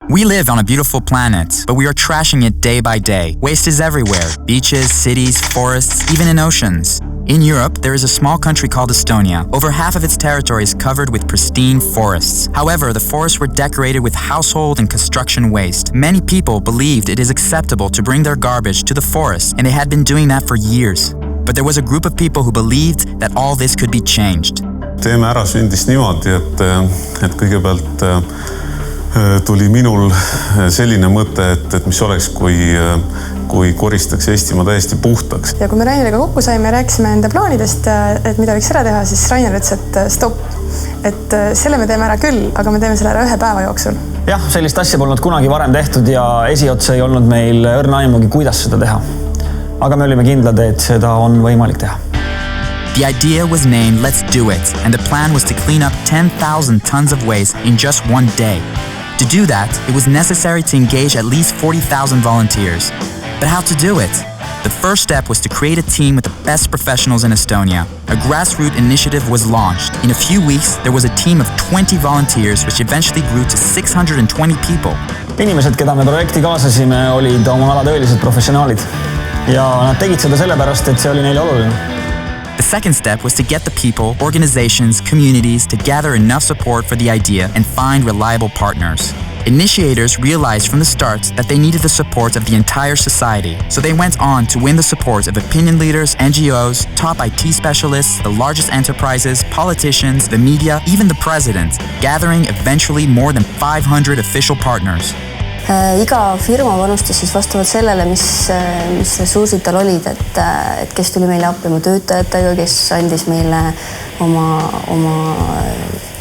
We live on a beautiful planet, but we are trashing it day by day. Waste is everywhere. Beaches, cities, forests, even in oceans. In Europe, there is a small country called Estonia. Over half of its territory is covered with pristine forests. However, the forests were decorated with household and construction waste. Many people believed it is acceptable to bring their garbage to the forest, and they had been doing that for years. But there was a group of people who believed that all this could be changed. Teeme ära sündis niimoodi, et kõigepealt tuli minul selline mõte, et mis oleks, kui koristaks Eestimaa täiesti puhtaks. Ja kui me Raineriga kokku saime ja rääkisime enda plaanidest, et mida võiks ära teha, siis Rainer ütles, et stopp. Et selle me teeme ära küll, aga me teeme selle ära 1 päeva jooksul. Jah, sellist asja polnud kunagi varem tehtud ja esiotsa ei olnud meil õrna aimugi, kuidas seda teha. Aga me olime kindlad, et seda on võimalik teha. The idea was named Let's Do It, and the plan was to clean up 10,000 tons of waste in just one day. To do that, it was necessary to engage at least 40,000 volunteers. But how to do it? The first step was to create a team with the best professionals in Estonia. A grassroots initiative was launched. In a few weeks, there was a team of 20 volunteers, which eventually grew to 620 people. Inimesed, keda me projekti kaasasime, olid oma ala tõelised professionaalid. Ja nad tegid seda sellepärast, et see oli neile oluline. The second step was to get the people, organizations, communities to gather enough support for the idea and find reliable partners. Initiators realized from the start that they needed the support of the entire society, so they went on to win the support of opinion leaders, NGOs, top IT specialists, the largest enterprises, politicians, the media, even the president, gathering eventually more than 500 official partners. Iga firma panustas siis vastavalt sellele, mis ressursid tal olid, et kes tuli meile appi oma töötajatega, kes andis meile oma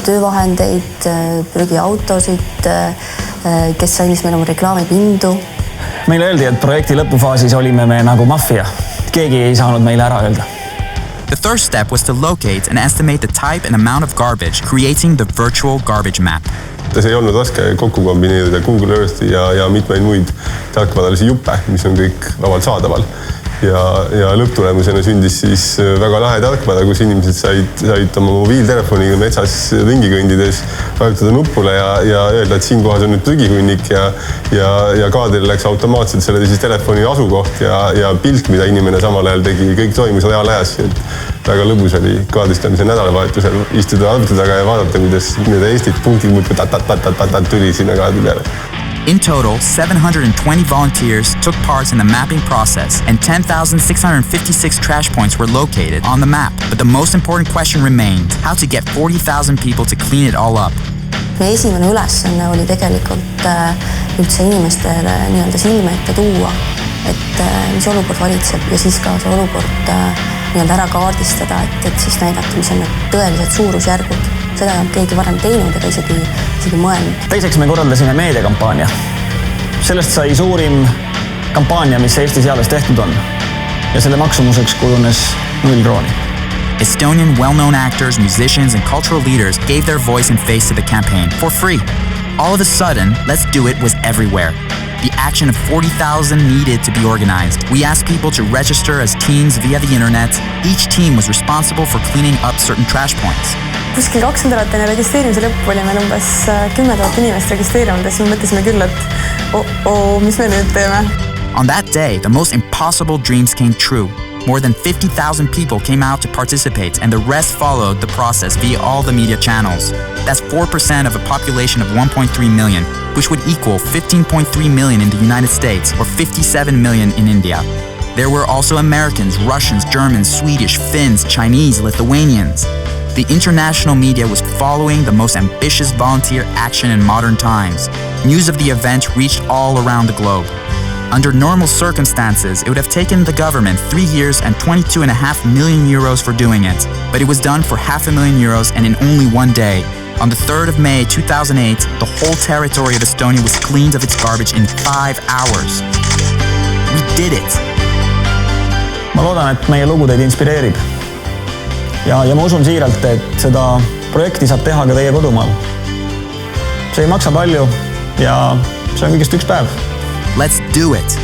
töövahendeid, prügiautosid, kes andis meile oma reklaamipindu. Meile öeldi, et projekti lõpufaasis olime me nagu maffia. Keegi ei saanud meile ära öelda. The third step was to locate and estimate the type and amount of garbage, creating the virtual garbage map. See ei olnud raske kokku kombineerida Google Earthi ja mitmeid muid tarkvaralisi juppe, mis on kõik vabalt saadaval. Ja lõpptulemusena sündis siis väga lahe tarkvara, kus inimesed said oma mobiiltelefoniga metsas ringi kõndides vajutada nupule ja öelda, et siin kohas on nüüd prügihunnik ja kaadril läks automaatselt selle siis telefoni asukoht ja pilt, mida inimene samal ajal tegi, kõik toimus reaalajas. Väga lõbus oli kaardistamise nädalavahetusel istuda arvuti taga ja vaadata, kuidas need Eestit punktid muudkui tuli sinna kaardi peale. In total, 720 volunteers took part in the mapping process, and 10,656 trash points were located on the map. But the most important question remained: how to get 40,000 people to clean it all up. Meie esimene ülesanne oli tegelikult üldse inimestele nii-öelda silme ette tuua, et mis olukord valitseb ja siis ka see olukord nii-öelda ära kaardistada, et siis näidata, mis on need tõelised suurusjärgud. Seda ei olnud keegi varem teinud ega isegi mõelnud. Teiseks me korraldasime meediakampaania. Sellest sai suurim kampaania, mis Eestis alles tehtud on. Ja selle maksumuseks kujunes 0 krooni. Estonian well-known actors, musicians, and cultural leaders gave their voice and face to the campaign for free. All of a sudden, Let's Do It was everywhere. The action of 40,000 needed to be organized. We asked people to register as teams via the internet. Each team was responsible for cleaning up certain trash points. Kuskil 2 nädalat enne registreerimise lõppu oli meil umbes 10 000 inimest registreerinud ja siis me mõtlesime küll, et mis me nüüd teeme. On that day, the most impossible dreams came true. More than 50,000 people came out to participate, and the rest followed the process via all the media channels. That's 4% of a population of 1.3 million, which would equal 15.3 million in the United States or 57 million in India. There were also Americans, Russians, Germans, Swedish, Finns, Chinese, Lithuanians. The international media was following the most ambitious volunteer action in modern times. News of the event reached all around the globe. Under normal circumstances, it would have taken the government 3 years and 22.5 million euros for doing it. But it was done for €500,000 and in only one day. On the 3rd of May 2008, the whole territory of Estonia was cleaned of its garbage in 5 hours. We did it! Ma loodan, et meie lugu teid inspireerib. Ja ma usun siiralt, et seda projekti saab teha ka teie kodumaal. See ei maksa palju ja see on kõigest 1 päev. Let's do it!